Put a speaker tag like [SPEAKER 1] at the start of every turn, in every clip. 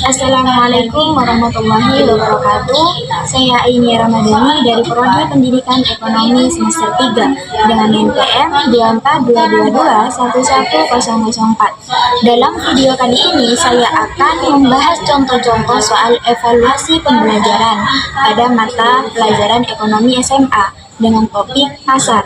[SPEAKER 1] Assalamualaikum warahmatullahi wabarakatuh. Saya Aini Ramadhani dari Prodi Pendidikan Ekonomi semester 3 dengan NPM 242221104. Dalam video kali ini saya akan membahas contoh-contoh soal evaluasi pembelajaran pada mata pelajaran ekonomi SMA dengan topik pasar.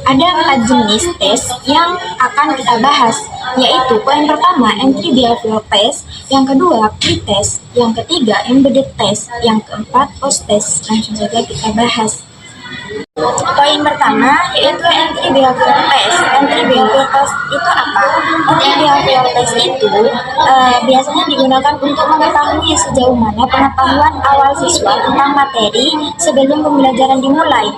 [SPEAKER 1] Ada 4 jenis tes yang akan kita bahas, yaitu poin pertama entry behavior test, yang kedua pre-test, yang ketiga embedded test, yang keempat post test. Langsung saja kita bahas. Poin pertama yaitu entry behavior test. Entry behavior test itu apa? Entry behavior test itu biasanya digunakan untuk mengetahui sejauh mana pengetahuan awal siswa tentang materi sebelum pembelajaran dimulai.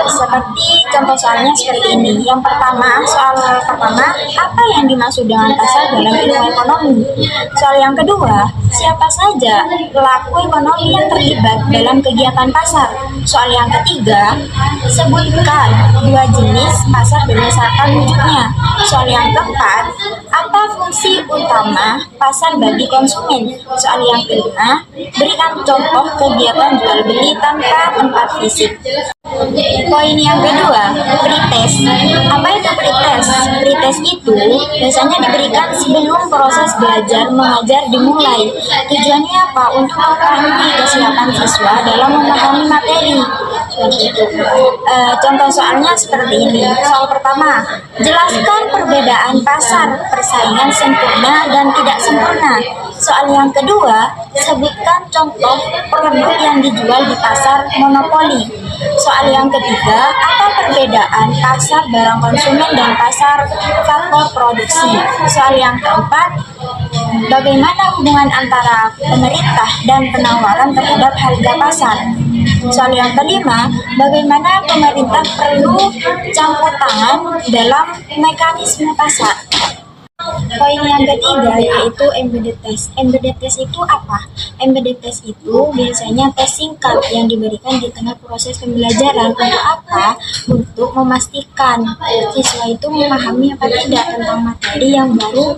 [SPEAKER 1] Seperti contoh soalnya seperti ini. Yang pertama, soal pertama, apa yang dimaksud dengan pasar dalam ilmu ekonomi? Soal yang kedua, siapa saja pelaku ekonomi yang terlibat dalam kegiatan pasar? Soal yang ketiga, sebutkan 2 jenis pasar berdasarkan wujudnya. Soal yang keempat, apa fungsi utama pasar bagi konsumen? Soal yang kelima, berikan contoh kegiatan jual beli tanpa tempat fisik. Poin yang kedua, pretest. Apa itu pretest? Pretest itu biasanya diberikan sebelum proses belajar mengajar dimulai. Tujuannya apa? Untuk mengetahui kesiapan siswa dalam memahami materi. Contoh soalnya seperti ini. Soal pertama, jelaskan perbedaan pasar, persaingan sempurna dan tidak sempurna. Soal yang kedua, sebutkan contoh produk yang dijual di pasar monopoli. Soal yang ketiga, apa perbedaan pasar barang konsumen dan pasar faktor produksi? Soal yang keempat, bagaimana hubungan antara pemerintah dan penawaran terhadap harga pasar? Soal yang kelima, bagaimana pemerintah perlu campur tangan dalam mekanisme pasar? Poin yang ketiga yaitu embedded test. Embedded test itu apa? Embedded test itu biasanya tes singkat yang diberikan di tengah proses pembelajaran. Untuk apa? Untuk memastikan siswa itu memahami apa tidak tentang materi yang baru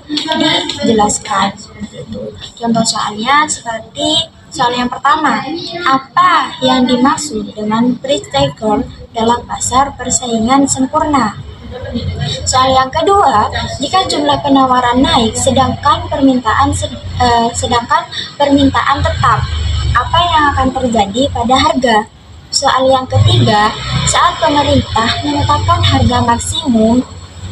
[SPEAKER 1] dijelaskan. Seperti itu. Contoh soalnya seperti soal yang pertama, apa yang dimaksud dengan price taker dalam pasar persaingan sempurna? Soal yang kedua, jika jumlah penawaran naik sedangkan permintaan tetap, apa yang akan terjadi pada harga? Soal yang ketiga, saat pemerintah menetapkan harga maksimum,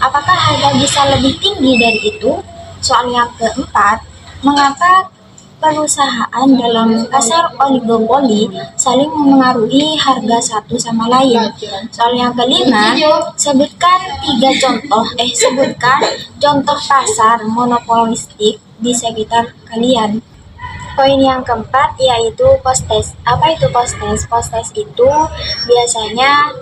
[SPEAKER 1] apakah harga bisa lebih tinggi dari itu? Soal yang keempat, mengapa perusahaan dalam pasar oligopoli saling memengaruhi harga satu sama lain? Soal yang kelima, sebutkan contoh pasar monopolistik di sekitar kalian. Poin yang keempat yaitu post test. Apa itu post test? Post test itu biasanya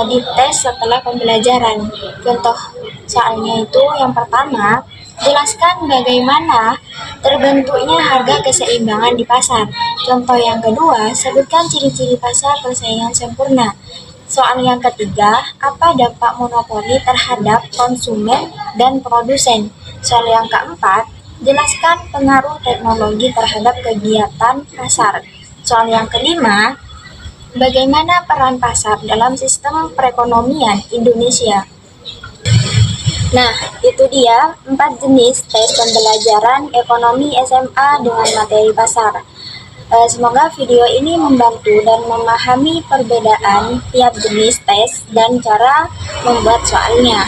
[SPEAKER 1] dites setelah pembelajaran. Contoh soalnya itu yang pertama, jelaskan bagaimana terbentuknya harga keseimbangan di pasar. Contoh yang kedua, sebutkan ciri-ciri pasar persaingan sempurna. Soal yang ketiga, apa dampak monopoli terhadap konsumen dan produsen? Soal yang keempat, jelaskan pengaruh teknologi terhadap kegiatan pasar. Soal yang kelima, bagaimana peran pasar dalam sistem perekonomian Indonesia? Nah, itu dia 4 jenis tes pembelajaran ekonomi SMA dengan materi pasar. Semoga video ini membantu dan memahami perbedaan tiap jenis tes dan cara membuat soalnya.